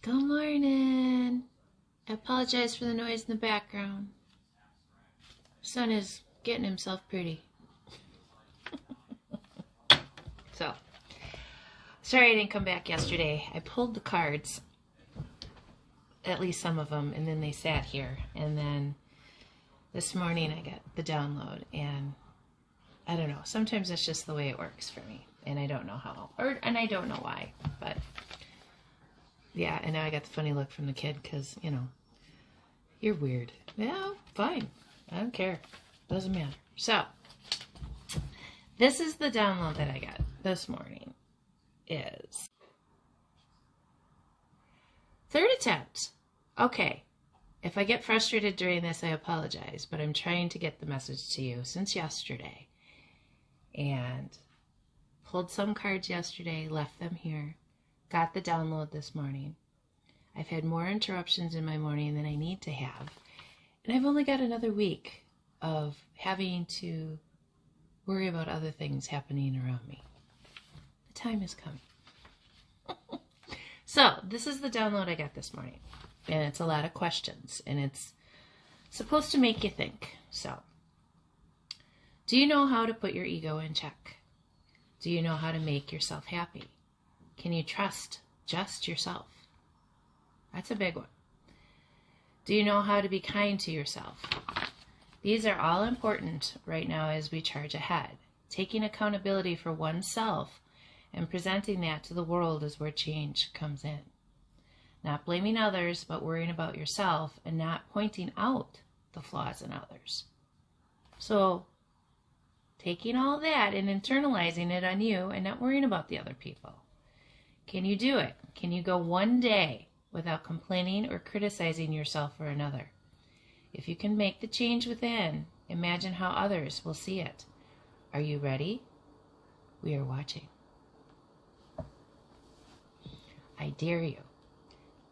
Good morning. I apologize for the noise in the background. Son is getting himself pretty. So, sorry I didn't come back yesterday. I pulled the cards, at least some of them, and then they sat here. And then this morning I got the download, and I don't know. Sometimes it's just the way it works for me, and I don't know how, and I don't know why, but yeah. And now I got the funny look from the kid because, you know, you're weird. Yeah, fine. I don't care. Doesn't matter. So, this is the download that I got this morning. Is third attempt. Okay. If I get frustrated during this, I apologize, but I'm trying to get the message to you since yesterday. And pulled some cards yesterday, left them here, got the download this morning. I've had more interruptions in my morning than I need to have. And I've only got another week of having to worry about other things happening around me. The time is coming. So, this is the download I got this morning. And it's a lot of questions. And it's supposed to make you think. So, do you know how to put your ego in check? Do you know how to make yourself happy? Can you trust just yourself? That's a big one. Do you know how to be kind to yourself? These are all important right now as we charge ahead. Taking accountability for oneself and presenting that to the world is where change comes in. Not blaming others, but worrying about yourself and not pointing out the flaws in others. So, taking all that and internalizing it on you and not worrying about the other people. Can you do it? Can you go one day without complaining or criticizing yourself or another? If you can make the change within, imagine how others will see it. Are you ready? We are watching. I dare you.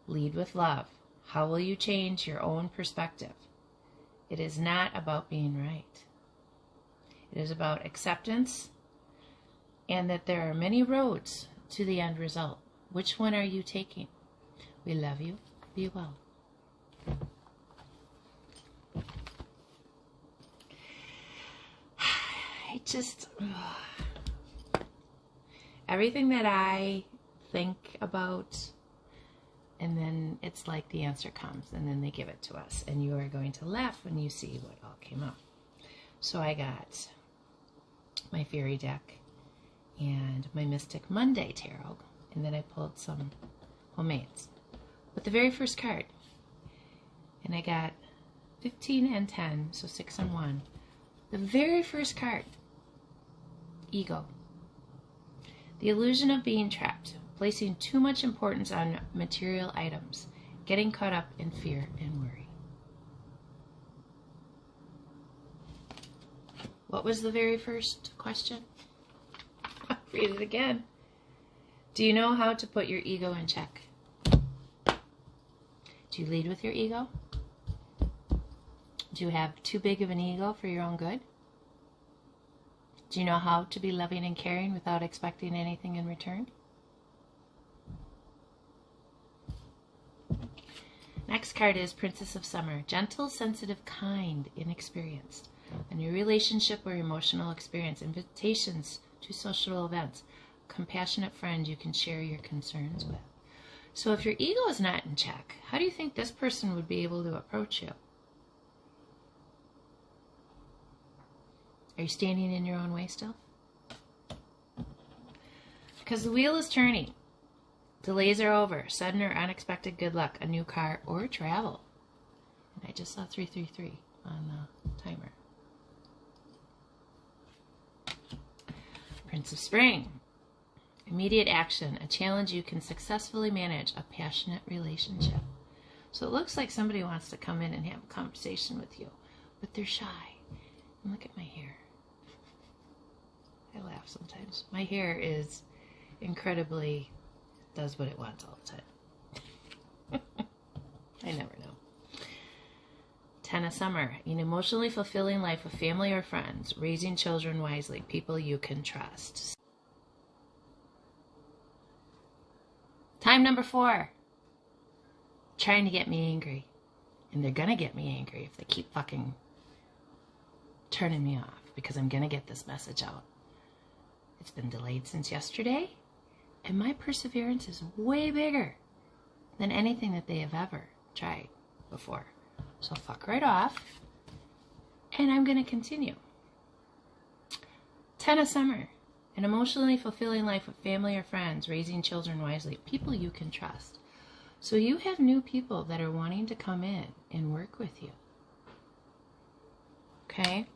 Lead with love. How will you change your own perspective? It is not about being right. It is about acceptance and that there are many roads to the end result. Which one are you taking? We love you. Be well. Everything that I think about, and then it's like the answer comes, and then they give it to us, and you are going to laugh when you see what all came up. So I got my Fairy deck and my Mystic Monday Tarot, and then I pulled some homemades. But the very first card, and I got 15 and 10, so 6 and 1. The very first card, Ego. The illusion of being trapped, placing too much importance on material items, getting caught up in fear and worry. What was the very first question? I'll read it again. Do you know how to put your ego in check? Do you lead with your ego? Do you have too big of an ego for your own good? Do you know how to be loving and caring without expecting anything in return? Next card is Princess of Summer. Gentle, sensitive, kind, inexperienced. A new relationship or emotional experience. Invitations to social events. Compassionate friend you can share your concerns with. So if your ego is not in check, how do you think this person would be able to approach you? Are you standing in your own way still? Because the wheel is turning. Delays are over. Sudden or unexpected good luck. A new car or travel. And I just saw 333 on the timer. Prince of Spring. Immediate action. A challenge you can successfully manage. A passionate relationship. So it looks like somebody wants to come in and have a conversation with you. But they're shy. And look at my hair. I laugh sometimes. My hair is incredibly, does what it wants all the time. I never know. 10 of Summer. An emotionally fulfilling life with family or friends. Raising children wisely. People you can trust. Time number 4. trying to get me angry. And they're going to get me angry if they keep fucking turning me off, because I'm going to get this message out. It's been delayed since yesterday, and my perseverance is way bigger than anything that they have ever tried before. So fuck right off, and I'm going to continue. 10 of summer, an emotionally fulfilling life with family or friends, raising children wisely, people you can trust. So you have new people that are wanting to come in and work with you. Okay?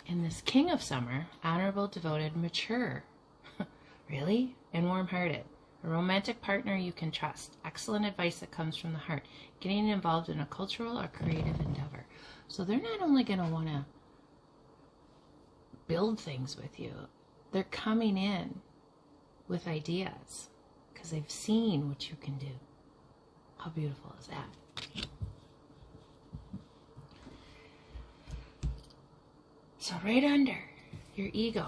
And this king of summer, honorable, devoted, mature, really? And warm-hearted. A romantic partner you can trust. Excellent advice that comes from the heart. Getting involved in a cultural or creative endeavor. So they're not only going to want to build things with you, they're coming in with ideas because they've seen what you can do. How beautiful is that? So right under your ego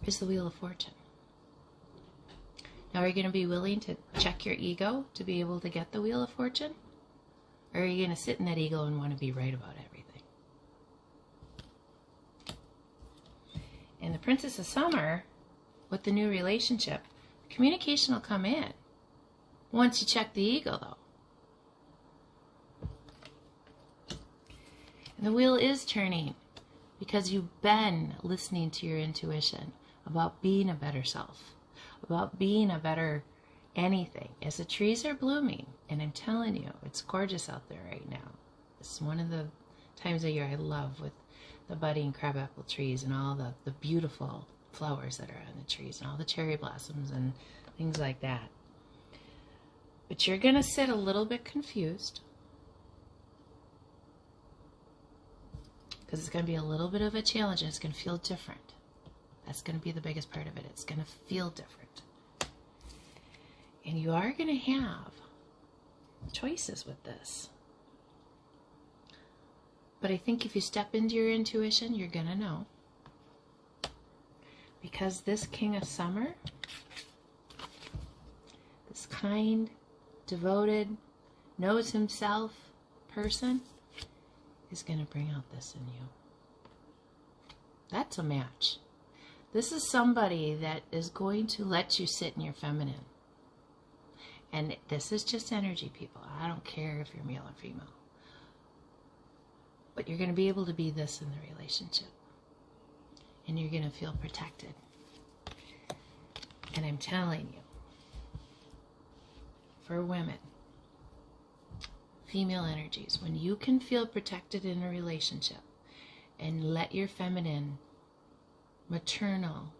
is the Wheel of Fortune. Now, are you going to be willing to check your ego to be able to get the Wheel of Fortune? Or are you going to sit in that ego and want to be right about everything? And the Princess of Summer, with the new relationship, communication will come in once you check the ego, though. And the wheel is turning because you've been listening to your intuition about being a better self, about being a better anything. As the trees are blooming, and I'm telling you, it's gorgeous out there right now. It's one of the times of year I love, with the budding crabapple trees and all the beautiful flowers that are on the trees and all the cherry blossoms and things like that. But you're going to sit a little bit confused, because it's going to be a little bit of a challenge, and it's going to feel different. That's going to be the biggest part of it. It's going to feel different. And you are going to have choices with this. But I think if you step into your intuition, you're going to know. Because this King of Summer, this kind, devoted, knows himself person, is going to bring out this in you. That's a match. This is somebody that is going to let you sit in your feminine. And this is just energy, people. I don't care if you're male or female. But you're going to be able to be this in the relationship. And you're going to feel protected. And I'm telling you, for women, female energies, when you can feel protected in a relationship and let your feminine, maternal,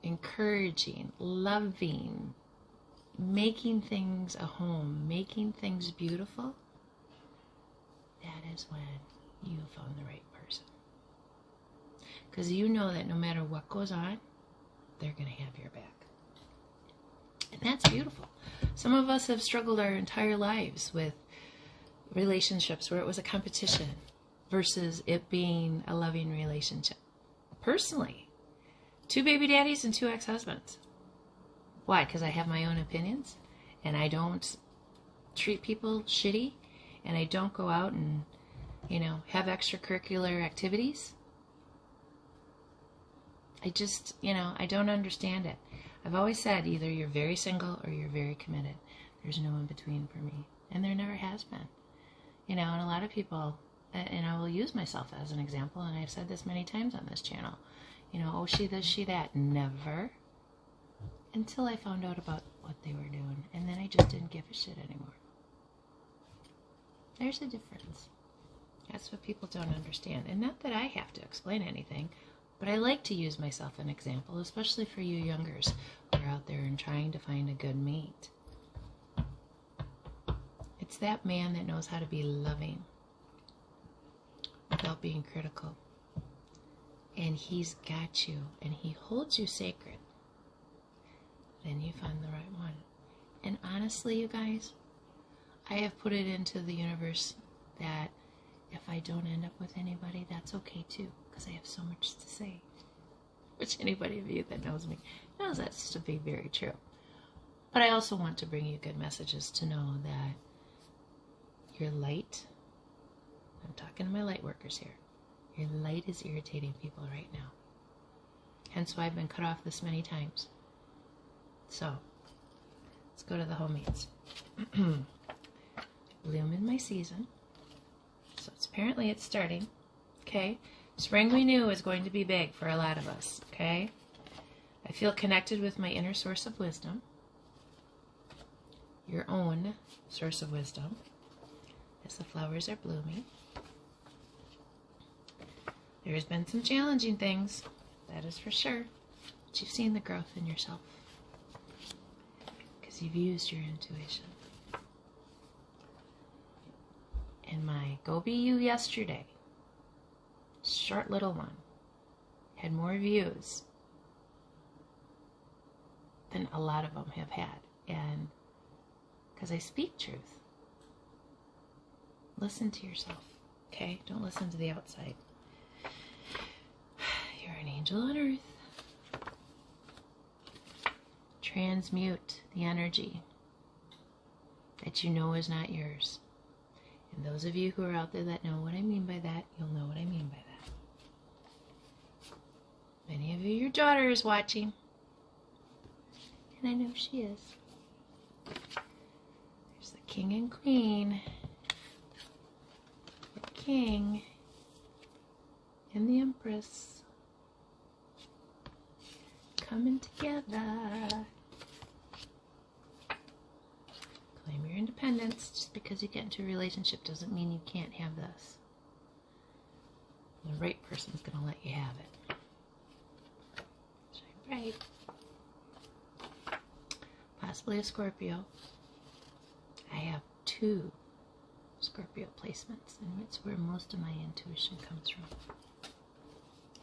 encouraging, loving, making things a home, making things beautiful, that is when you found the right person. Because you know that no matter what goes on, they're going to have your back. And that's beautiful. Some of us have struggled our entire lives with relationships where it was a competition versus it being a loving relationship. Personally, 2 baby daddies and 2 ex-husbands. Why? Because I have my own opinions, and I don't treat people shitty, and I don't go out and, have extracurricular activities. I just, I don't understand it. I've always said either you're very single or you're very committed. There's no in between for me, and there never has been. And a lot of people, and I will use myself as an example, and I've said this many times on this channel, oh, she this, she that. Never. Until I found out about what they were doing, and then I just didn't give a shit anymore. There's a difference. That's what people don't understand. And not that I have to explain anything, but I like to use myself as an example, especially for you youngers who are out there and trying to find a good mate. It's that man that knows how to be loving without being critical. And he's got you, and he holds you sacred. Then you find the right one. And honestly, you guys, I have put it into the universe that if I don't end up with anybody, that's okay too, because I have so much to say. Which anybody of you that knows me knows that's to be very true. But I also want to bring you good messages to know that your light, I'm talking to my light workers here, your light is irritating people right now. Hence why I've been cut off this many times. So, let's go to the homies. Bloom in my season. So apparently it's starting. Okay. Spring we knew was going to be big for a lot of us. Okay. I feel connected with my inner source of wisdom. Your own source of wisdom. As the flowers are blooming. There's been some challenging things. That is for sure. But you've seen the growth in yourself. Because you've used your intuition. And my Go Be You yesterday, short little one, had more views than a lot of them have had. And because I speak truth. Listen to yourself, okay? Don't listen to the outside. You're an angel on earth. Transmute the energy that you know is not yours. And those of you who are out there that know what I mean by that, you'll know what I mean by that. Many of you, your daughter is watching. And I know she is. There's the king and queen. The king and the empress. Coming together. Claim your independence. Just because you get into a relationship doesn't mean you can't have this. The right person's going to let you have it. Shine bright. Possibly a Scorpio. I have 2 Scorpio placements, and it's where most of my intuition comes from.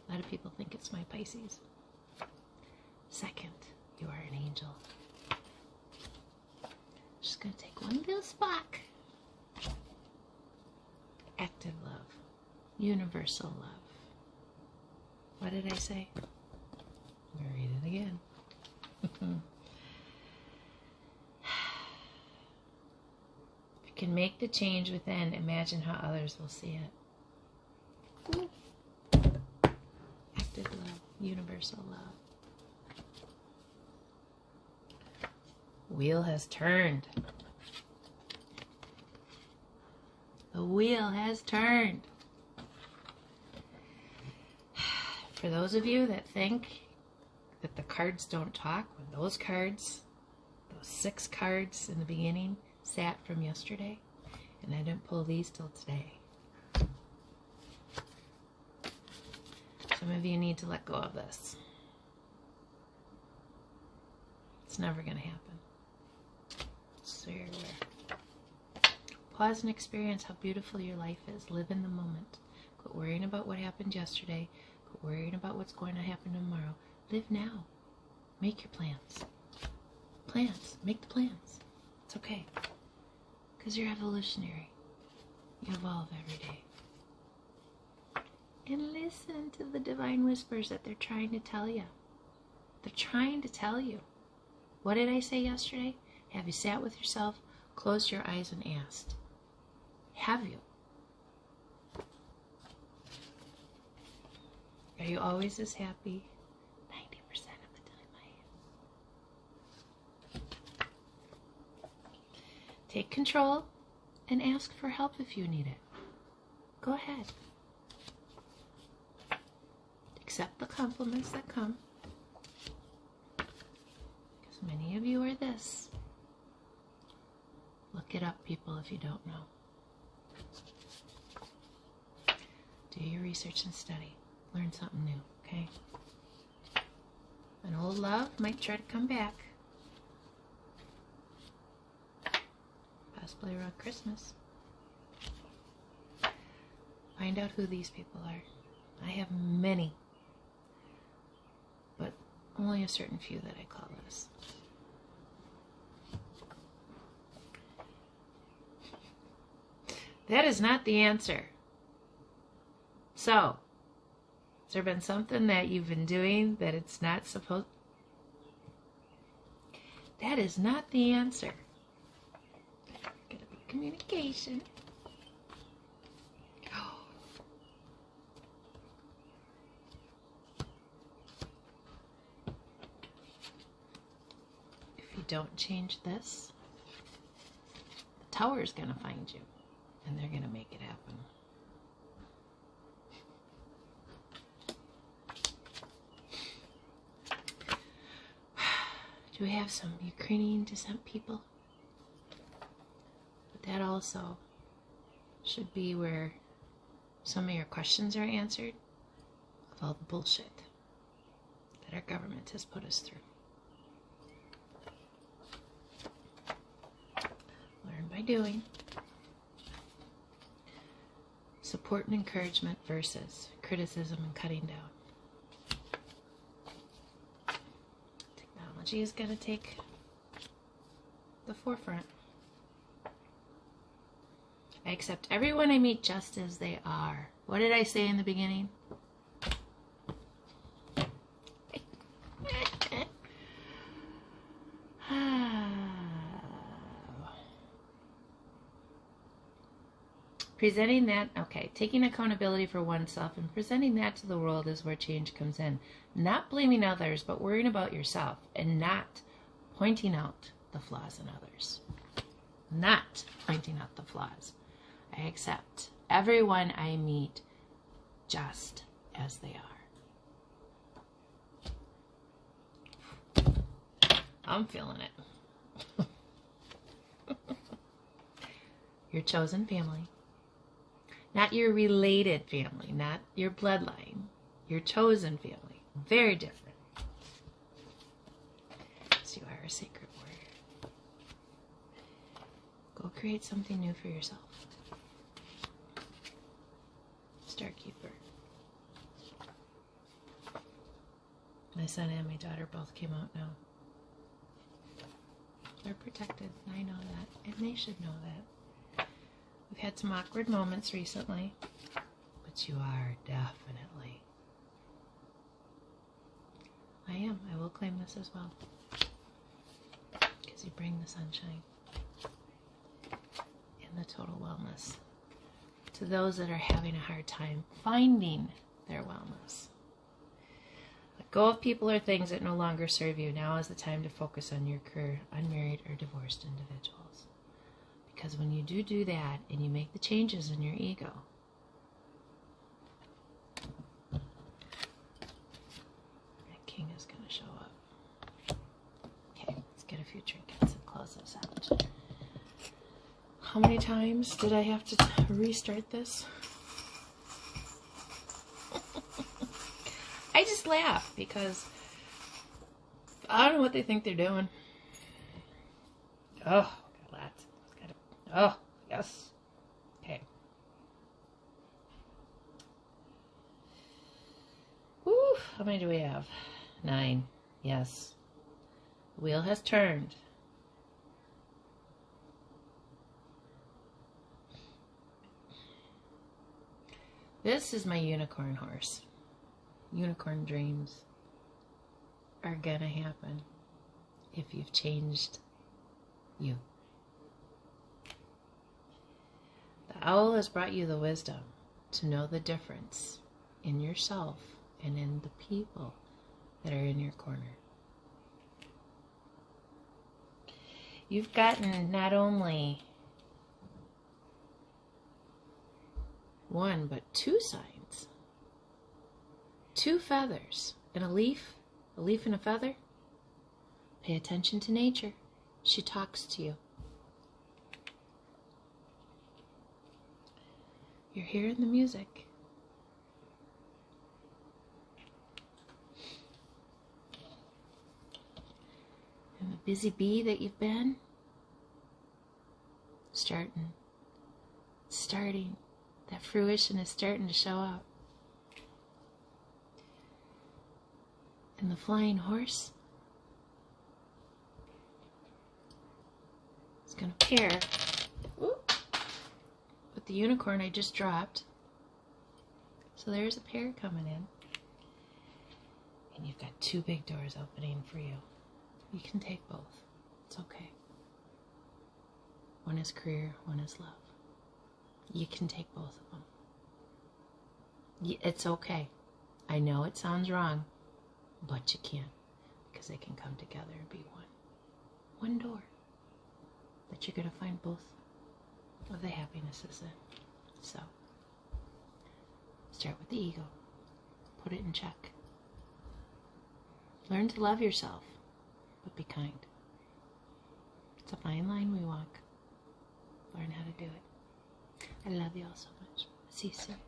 A lot of people think it's my Pisces. Second, you are an angel. Just going to take one little spark. Active love. Universal love. What did I say? I'm going to read it again. If you can make the change within, imagine how others will see it. Ooh. Active love. Universal love. Wheel has turned. The wheel has turned. For those of you that think that the cards don't talk, when those cards, those 6 cards in the beginning, sat from yesterday, and I didn't pull these till today. Some of you need to let go of this. It's never going to happen. So you're aware. Pause and experience how beautiful your life is. Live in the moment. Quit worrying about what happened yesterday. Quit worrying about what's going to happen tomorrow. Live now. Make your plans. Plans. Make the plans. It's okay. Because you're evolutionary. You evolve every day. And listen to the divine whispers that they're trying to tell you. They're trying to tell you. What did I say yesterday? Have you sat with yourself, closed your eyes, and asked? Have you? Are you always as happy? 90% of the time I am. Take control and ask for help if you need it. Go ahead. Accept the compliments that come. Because many of you are this. Look it up, people, if you don't know. Do your research and study. Learn something new, okay? An old love might try to come back. Possibly around Christmas. Find out who these people are. I have many, but only a certain few that I call this. That is not the answer. So, has there been something that you've been doing that it's not supposed? That is not the answer. Gotta be communication. If you don't change this, the tower is gonna find you, and they're gonna make it happen. Do we have some Ukrainian descent people? But that also should be where some of your questions are answered with all the bullshit that our government has put us through. Learn by doing. Support and encouragement versus criticism and cutting down. Technology is going to take the forefront. I accept everyone I meet just as they are. What did I say in the beginning? Presenting that, okay, taking accountability for oneself and presenting that to the world is where change comes in. Not blaming others, but worrying about yourself and not pointing out the flaws in others. Not pointing out the flaws. I accept everyone I meet just as they are. I'm feeling it. Your chosen family. Not your related family, not your bloodline. Your chosen family. Very different. So you are a sacred warrior. Go create something new for yourself. Star Keeper. My son and my daughter both came out now. They're protected. I know that. And they should know that. We've had some awkward moments recently, but you are definitely. I am. I will claim this as well. Because you bring the sunshine and the total wellness to those that are having a hard time finding their wellness. Let go of people or things that no longer serve you. Now is the time to focus on your career, unmarried or divorced individuals. Because when you do that and you make the changes in your ego, that king is going to show up. Okay, let's get a few trinkets and close this out. How many times did I have to restart this? I just laugh because I don't know what they think they're doing. Oh, got lots. Oh, yes. Okay. Woo, how many do we have? 9. Yes. The wheel has turned. This is my unicorn horse. Unicorn dreams are gonna happen if you've changed you. The owl has brought you the wisdom to know the difference in yourself and in the people that are in your corner. You've gotten not only 1, but 2 signs. 2 feathers and a leaf and a feather. Pay attention to nature. She talks to you. You're hearing the music. And the busy bee that you've been, starting. That fruition is starting to show up. And the flying horse is going to pair with the unicorn I just dropped. So there's a pair coming in. And you've got 2 big doors opening for you. You can take both. It's okay. One is career, one is love. You can take both of them. It's okay. I know it sounds wrong, but you can, because they can come together and be one. One door that you're going to find both of the happinesses in. So, start with the ego. Put it in check. Learn to love yourself, but be kind. It's a fine line we walk. Learn how to do it. I love you all so much. See you soon.